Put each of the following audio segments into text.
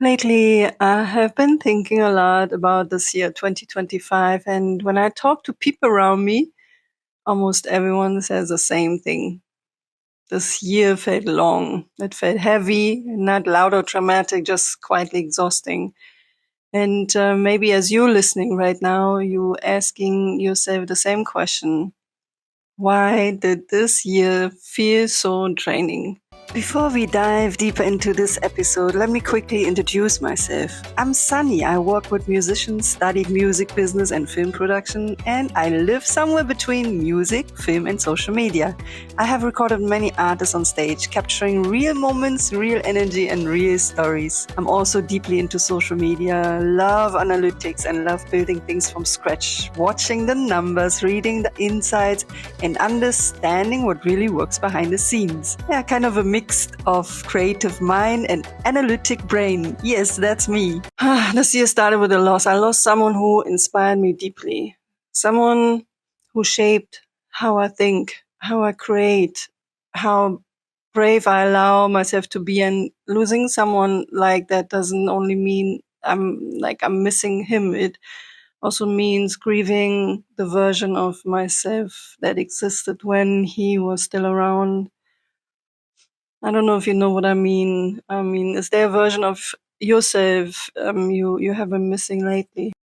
Lately, I have been thinking a lot about this year 2025, and when I talk to people around me, almost everyone says the same thing. This year felt long, it felt heavy, not loud or dramatic, just quietly exhausting. And maybe as you're listening right now, you asking yourself the same question. Why did this year feel so draining? Before we dive deeper into this episode, let me quickly introduce myself. I'm Sunny. I work with musicians, studied music business and film production, and I live somewhere between music, film, and social media. I have recorded many artists on stage, capturing real moments, real energy, and real stories. I'm also deeply into social media, love analytics, and love building things from scratch, watching the numbers, reading the insights, and understanding what really works behind the scenes. Yeah, kind of a mix of creative mind and analytic brain. Yes, that's me. This year started with a loss. I lost someone who inspired me deeply. Someone who shaped how I think, how I create, how brave I allow myself to be. And losing someone like that doesn't only mean I'm missing him. It also means grieving the version of myself that existed when he was still around. I don't know if you know what I mean. I mean, is there a version of yourself you have been missing lately?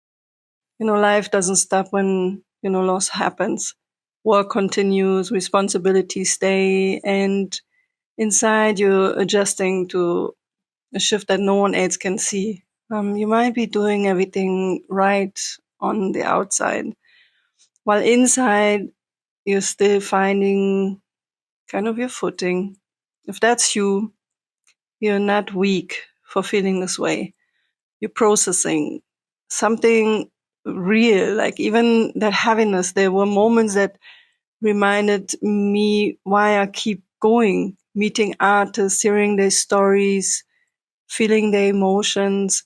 Life doesn't stop when loss happens. Work continues, responsibilities stay, and inside you're adjusting to a shift that no one else can see. You might be doing everything right on the outside, while inside you're still finding kind of your footing. If that's you, you're not weak for feeling this way. You're processing something real, like even that heaviness. There were moments that reminded me why I keep going, meeting artists, hearing their stories, feeling their emotions.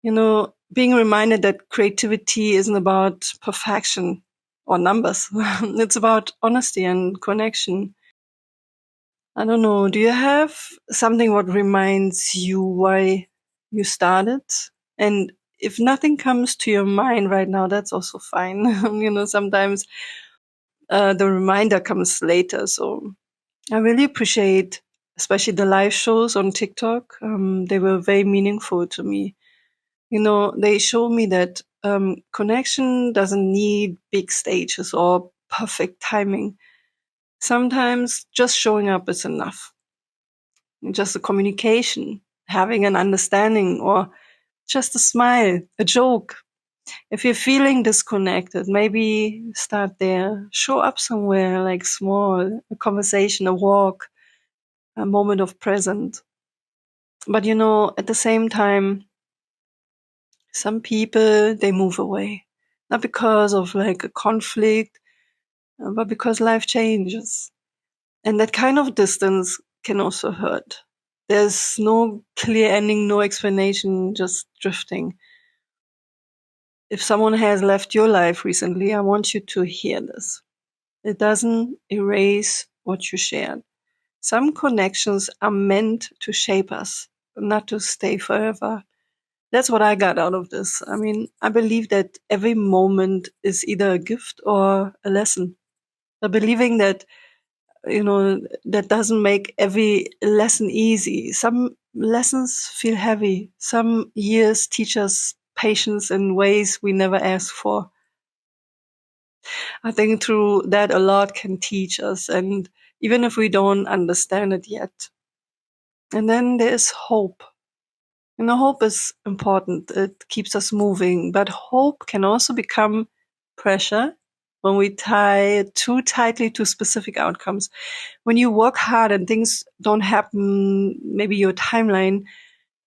Being reminded that creativity isn't about perfection or numbers. It's about honesty and connection. I don't know. Do you have something what reminds you why you started? And if nothing comes to your mind right now, that's also fine. Sometimes the reminder comes later. So I really appreciate, especially the live shows on TikTok. They were very meaningful to me. They show me that connection doesn't need big stages or perfect timing. Sometimes just showing up is enough. Just a communication, having an understanding, or just a smile, a joke. If you're feeling disconnected, maybe start there. Show up somewhere like small, a conversation, a walk, a moment of presence. But at the same time, some people, they move away. Not because of like a conflict, but because life changes. And that kind of distance can also hurt. There's no clear ending, no explanation, just drifting. If someone has left your life recently, I want you to hear this. It doesn't erase what you shared. Some connections are meant to shape us, not to stay forever. That's what I got out of this. I mean, I believe that every moment is either a gift or a lesson. Believing that that doesn't make every lesson easy. Some lessons feel heavy. Some years teach us patience in ways we never asked for. I think through that a lot can teach us, and even if we don't understand it yet. And then there's hope. Hope is important. It keeps us moving, but hope can also become pressure when we tie it too tightly to specific outcomes. When you work hard and things don't happen, maybe your timeline,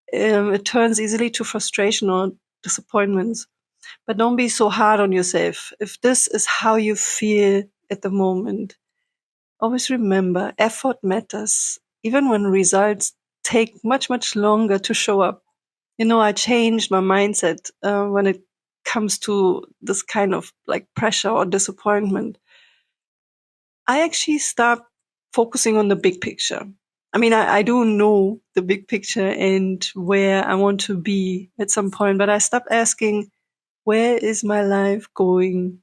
it turns easily to frustration or disappointments. But don't be so hard on yourself. If this is how you feel at the moment, always remember effort matters, even when results take much, much longer to show up. I changed my mindset when it comes to this kind of like pressure or disappointment. I actually stopped focusing on the big picture. I mean, I do know the big picture and where I want to be at some point, but I stopped asking, where is my life going?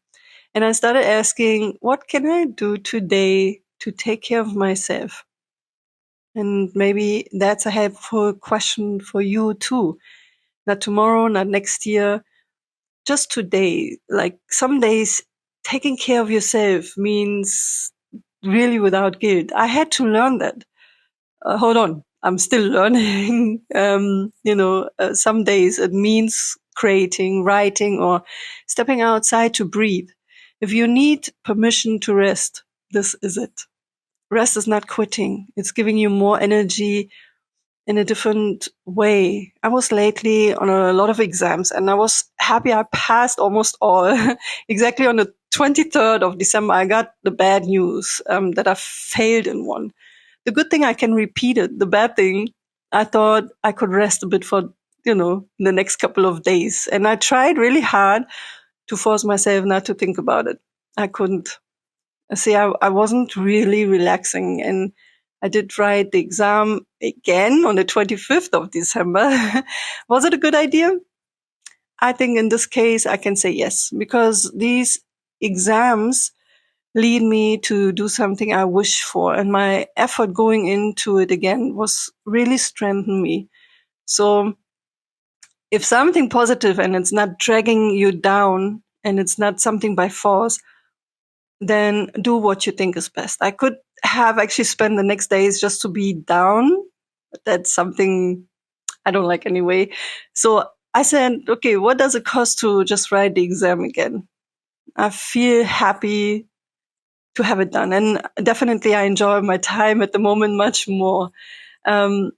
And I started asking, what can I do today to take care of myself? And maybe that's a helpful question for you too. Not tomorrow, not next year, just today. Like some days, taking care of yourself means really without guilt. I had to learn that. Hold on, I'm still learning. Some days it means creating, writing, or stepping outside to breathe. If you need permission to rest, this is it. Rest is not quitting. It's giving you more energy in a different way. I was lately on a lot of exams and I was happy I passed almost all. Exactly on the 23rd of December, I got the bad news that I failed in one. The good thing I can repeat it. The bad thing, I thought I could rest a bit for, the next couple of days. And I tried really hard to force myself not to think about it. I couldn't. See, I wasn't really relaxing, and I did write the exam again on the 25th of December. Was it a good idea? I think in this case, I can say yes, because these exams lead me to do something I wish for, and my effort going into it again was really strengthened me. So if something positive and it's not dragging you down and it's not something by force, then do what you think is best. I could have actually spent the next days just to be down. That's something I don't like anyway. So I said, okay, what does it cost to just write the exam again? I feel happy to have it done. And definitely I enjoy my time at the moment much more.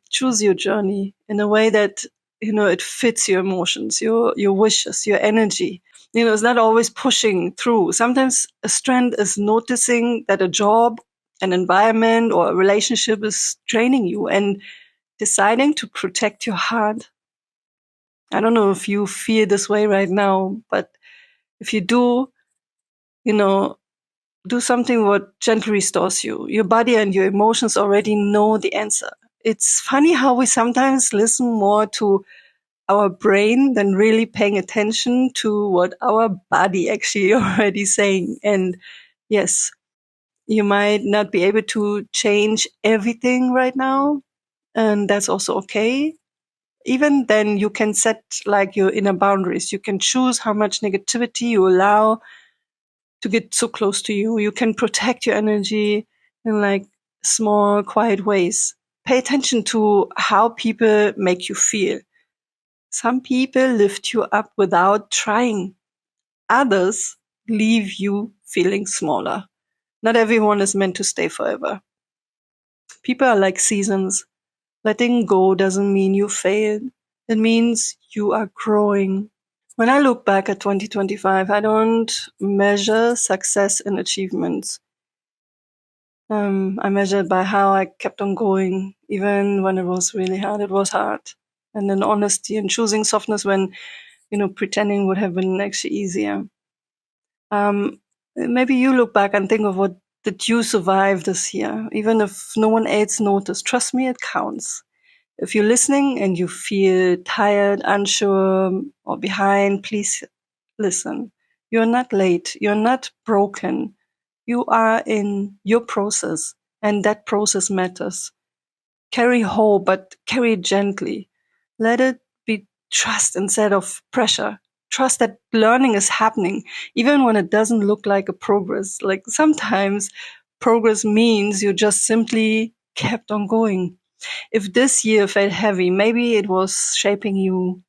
Choose your journey in a way that, it fits your emotions, your wishes, your energy. It's not always pushing through. Sometimes a strength is noticing that a job, an environment, or a relationship is draining you and deciding to protect your heart. I don't know if you feel this way right now, but if you do, do something what gently restores you. Your body and your emotions already know the answer. It's funny how we sometimes listen more to our brain than really paying attention to what our body actually already saying. And yes, you might not be able to change everything right now, and that's also okay. Even then, you can set like your inner boundaries. You can choose how much negativity you allow to get so close to you. You can protect your energy in like small, quiet ways. Pay attention to how people make you feel. Some people lift you up without trying. Others leave you feeling smaller. Not everyone is meant to stay forever. People are like seasons. Letting go doesn't mean you failed. It means you are growing. When I look back at 2025, I don't measure success in achievements. I measured by how I kept on going, even when it was really hard. It was hard. And then honesty and choosing softness when, pretending would have been actually easier. Maybe you look back and think of what did you survive this year, even if no one else noticed. Trust me, it counts. If you're listening and you feel tired, unsure, or behind, please listen. You're not late. You're not broken. You are in your process, and that process matters. Carry hope, but carry it gently. Let it be trust instead of pressure. Trust that learning is happening, even when it doesn't look like a progress. Like sometimes progress means you just simply kept on going. If this year felt heavy, maybe it was shaping you,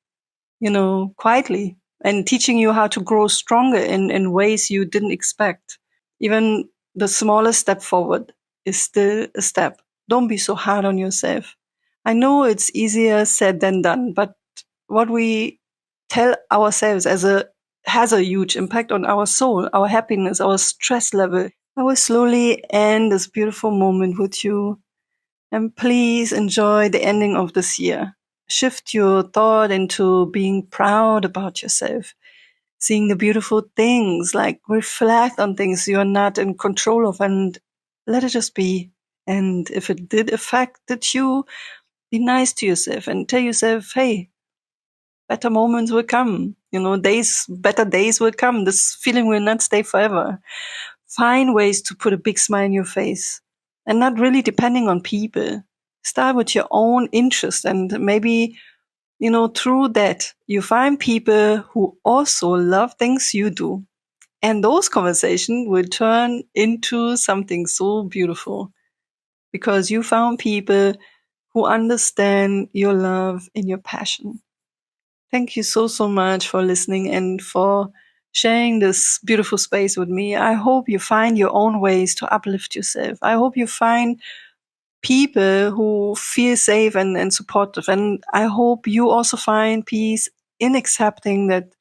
quietly and teaching you how to grow stronger in ways you didn't expect. Even the smallest step forward is still a step. Don't be so hard on yourself. I know it's easier said than done, but what we tell ourselves has a huge impact on our soul, our happiness, our stress level. I will slowly end this beautiful moment with you, and please enjoy the ending of this year. Shift your thought into being proud about yourself, seeing the beautiful things, like reflect on things you're not in control of and let it just be. And if it did affected you, be nice to yourself and tell yourself, hey, better moments will come. Better days will come. This feeling will not stay forever. Find ways to put a big smile on your face and not really depending on people. Start with your own interest, and maybe, through that, you find people who also love things you do. And those conversations will turn into something so beautiful because you found people who understand your love and your passion. Thank you so, so much for listening and for sharing this beautiful space with me. I hope you find your own ways to uplift yourself. I hope you find people who feel safe and supportive. And I hope you also find peace in accepting that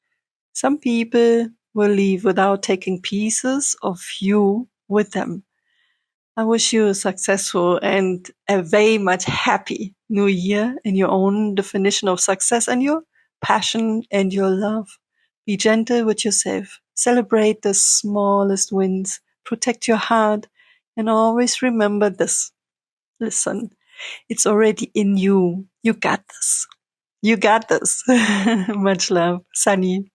some people will leave without taking pieces of you with them. I wish you a successful and a very much happy new year in your own definition of success and your passion and your love. Be gentle with yourself. Celebrate the smallest wins. Protect your heart. And always remember this. Listen, it's already in you. You got this. You got this. Much love. Sunny.